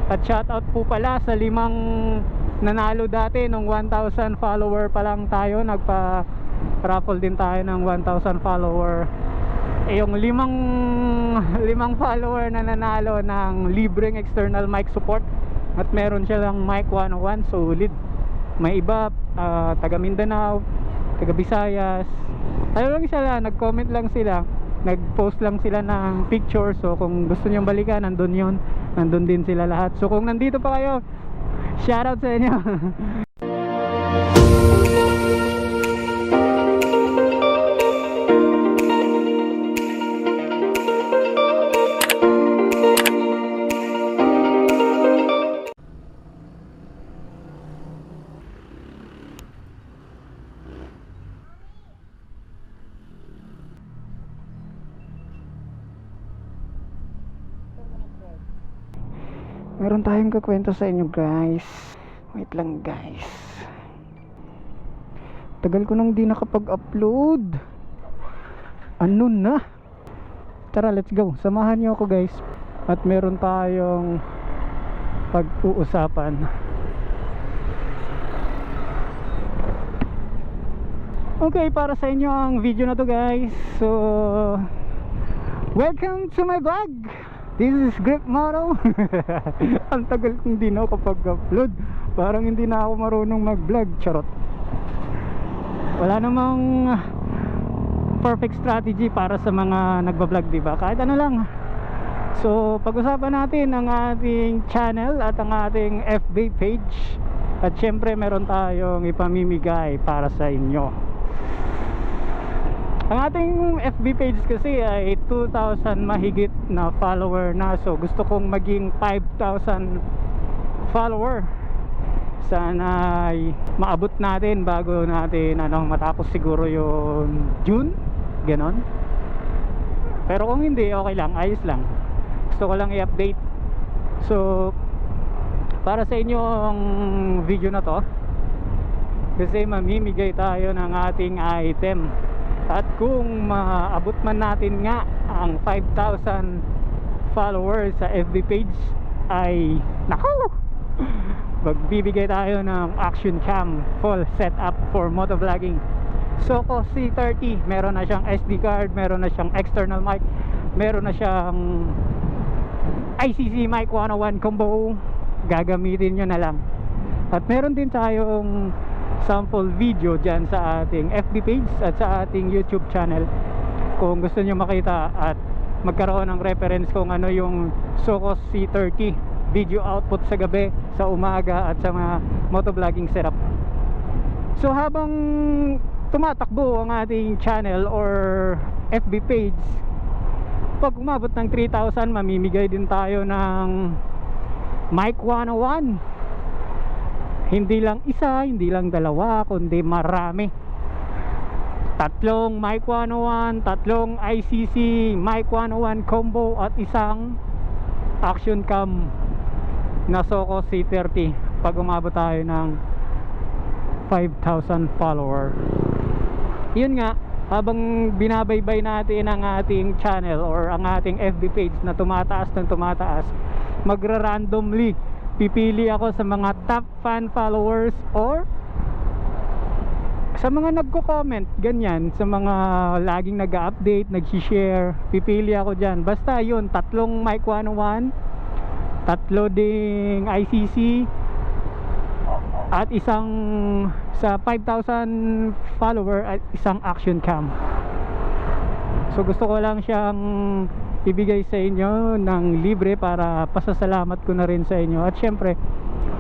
At shoutout po pala sa 5 nanalo dati nung 1,000 follower pa lang tayo. Nagpa-raffle din tayo ng 1,000 follower. Yung limang follower na nanalo ng libreng external mic support. At meron siya lang mic 101, solid. May iba taga Mindanao, taga Visayas. Ano lang sila, nag-comment lang sila, nag-post lang sila ng picture. So kung gusto nyong balikan, nandun yun, nandun din sila lahat. So kung nandito pa kayo, shoutout sa inyo. Meron tayong kakwento sa inyo guys. Wait lang guys. Tagal ko nang di nakapag-upload. Ano na? Tara, let's go. Samahan niyo ako guys. At meron tayong pag-uusapan. Okay, para sa inyo ang video na to guys. So, welcome to my vlog. This is Grip Moto. Ang tagal kong di na kapag-upload. Parang hindi na ako marunong mag-vlog. Charot. Wala namang perfect strategy para sa mga nagba-vlog, diba? Kahit ano lang. So, pag-usapan natin ang ating channel at ang ating FB page. At syempre, meron tayong ipamimigay para sa inyo. Ang ating FB page kasi ay 2,000 mahigit na follower na. So gusto kong maging 5,000 follower. Sana ay maabot natin bago natin matapos siguro yung June, ganon. Pero kung hindi, okay lang, ayos lang. Gusto ko lang i-update. So para sa inyo ang video na to, kasi mamimigay tayo ng ating item. At kung maabot man natin nga ang 5,000 followers sa FB page, ay nako, magbibigay tayo ng action cam full setup for motovlogging. Soko C30, meron na siyang SD card, meron na siyang external mic, meron na siyang ICC mic 101 combo. Gagamitin nyo na lang. At meron din tayong sample video dyan sa ating FB page at sa ating YouTube channel. Kung gusto nyo makita at magkaroon ng reference kung ano yung Soko C30 video output sa gabi, sa umaga at sa mga motovlogging setup. So habang tumatakbo ang ating channel or FB page, pag umabot ng 3,000, mamimigay din tayo ng mic 101. Hindi lang isa, hindi lang dalawa, kundi marami. 3 mic 101, 3 ICC mic 101 combo at isang action cam na Soko C30 pag umabot tayo ng 5,000 follower. Yun nga, habang binabaybay natin ang ating channel or ang ating FB page na tumataas ng tumataas, magra-randomly pipili ako sa mga top fan followers or sa mga nagko-comment, ganyan, sa mga laging nag-update, nag-share. Pipili ako dyan. Basta yun, 3 mic 101, 3 ding ICC, at isang sa 5,000 follower at isang action cam. So gusto ko lang siyang ibigay sa inyo ng libre para pasasalamat ko na rin sa inyo. At syempre,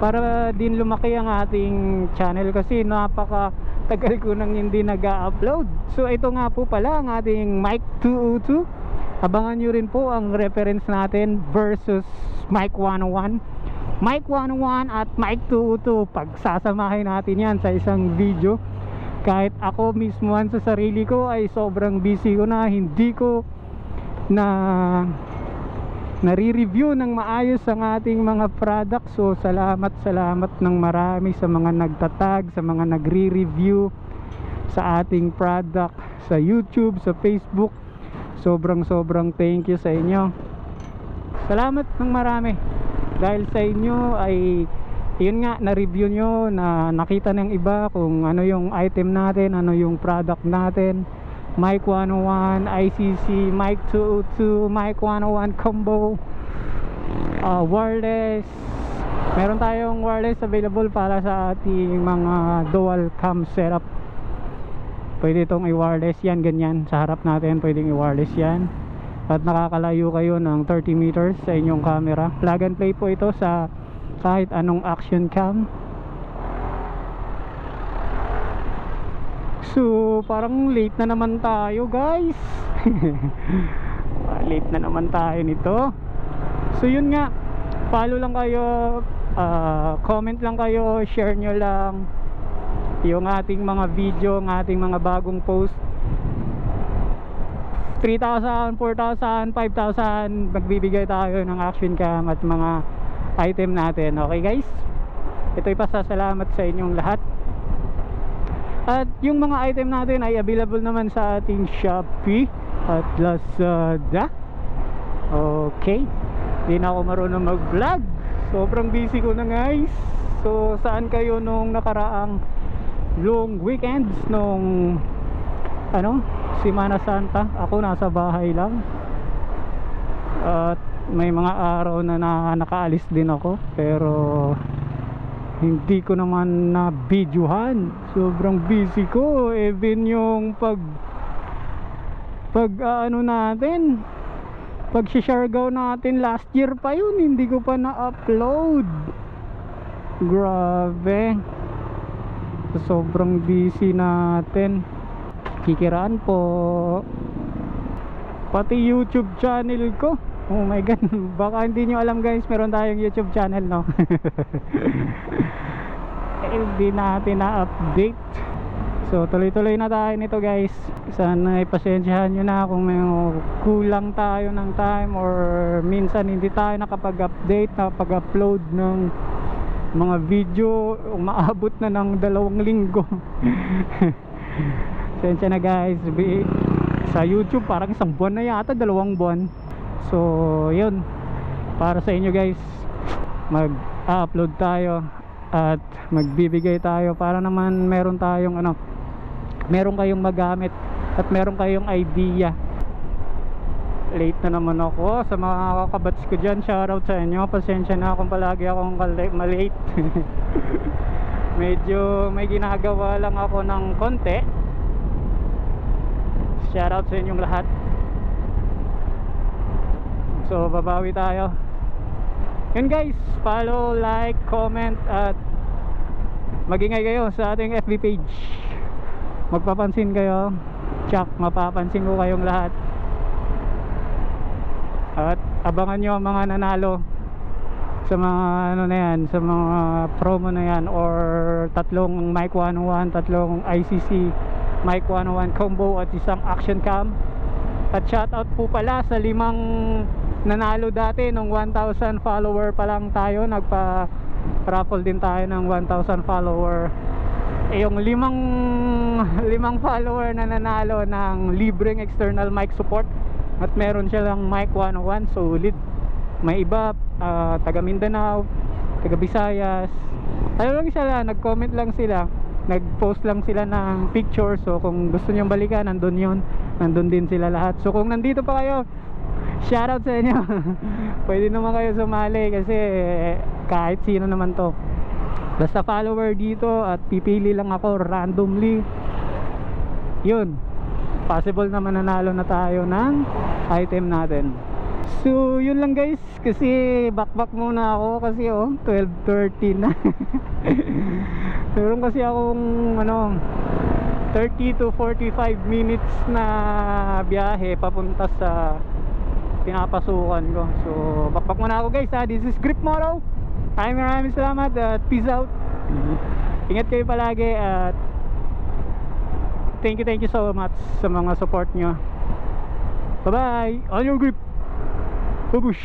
para din lumaki ang ating channel kasi napaka tagal ko nang hindi nag-upload. So ito nga po pala ang ating mic 202. Abangan nyo rin po ang reference natin versus mic 101. Mic 101 at mic 202, pagsasamahin natin yan sa isang video. Kahit ako mismo sa sarili ko ay sobrang busy ko na, hindi ko na nare-review ng maayos ang ating mga products. So salamat ng marami sa mga nagtatag, sa mga nagre-review sa ating product sa YouTube, sa Facebook. Sobrang thank you sa inyo. Salamat ng marami. dahil sa inyo ay yun nga, na-review nyo, na nakita ng iba kung ano yung item natin, ano yung product natin. Mic 101, ICC, Mic 202, Mic 101 combo, wireless. Meron tayong wireless available para sa ating mga dual cam setup. Pwede itong i-wireless yan, ganyan. Sa harap natin, pwedeng i-wireless yan. At nakakalayo kayo ng 30 meters sa inyong camera. Plug and play po ito sa kahit anong action cam. So parang late na naman tayo guys. Late na naman tayo nito. So yun nga, follow lang kayo, comment lang kayo, share nyo lang yung ating mga video, ng ating mga bagong post. 3,000, 4,000, 5,000 magbibigay tayo ng action cam at mga item natin. Okay guys, ito'y pasasalamat sa inyong lahat. At yung mga item natin ay available naman sa ating Shopee at Lazada. Okay, hindi na ako marunong mag vlog, sobrang busy ko na guys. So saan kayo nung nakaraang long weekends, nung Semana Santa? Ako nasa bahay lang. At may mga araw na nakaalis din ako, pero hindi ko naman na videohan. Sobrang busy ko. Even yung pag natin, pag share-go natin last year pa yun, hindi ko pa na-upload. Grabe, sobrang busy natin. Kikiraan po. Pati YouTube channel ko, oh my god, baka hindi nyo alam guys, meron tayong YouTube channel, no? Hindi natin na-update. So tuloy-tuloy na tayo nito guys. Sana ipasensyahan nyo na kung may kulang tayo ng time, or minsan hindi tayo nakapag-update, nakapag-upload ng mga video, umaabot na ng 2 linggo. Pasensya na guys. Sa YouTube parang 1 buwan na yata, 2 buwan. So yun, para sa inyo guys, mag-upload tayo at magbibigay tayo para naman meron tayong meron kayong magamit at meron kayong idea. Late na naman ako sa mga kakabats ko dyan. Shoutout sa inyo, pasensya na kung palagi akong malate. Medyo may ginagawa lang ako ng konti. Shoutout sa inyong lahat. So babawi tayo. Yun guys, follow, like, comment, at magingay kayo sa ating FB page. Magpapansin kayo, tsak, mapapansin ko kayong lahat. At abangan nyo ang mga nanalo sa mga sa mga promo na yan, or 3 Mic 101, 3 ICC Mic 101 combo at 1 action cam. At shoutout po pala sa 5 nanalo dati nung 1,000 follower pa lang tayo. Nagpa-raffle din tayo ng 1,000 follower. Yung 5 follower na nanalo ng libreng external mic support, at meron siya lang Mic 101 solid. May iba taga Mindanao, taga Visayas. Lang sila, nag-comment lang sila, nag-post lang sila ng picture. So kung gusto nyo balikan, nandun din sila lahat. So kung nandito pa kayo, shoutout sa inyo. Pwede naman kayo sumali, kasi kahit sino naman to, basta follower dito, at pipili lang ako randomly. Yun, possible naman nanalo na tayo ng item natin. So yun lang guys, kasi back muna ako, kasi 12:30 na. Meron kasi akong 30 to 45 minutes na biyahe papunta sa pinapasukan ko. So back muna ako guys ha. This is Grip Moto. Maraming salamat at peace out. Ingat kayo palagi, at thank you so much sa mga support nyo. Bye bye, on your grip. Babush.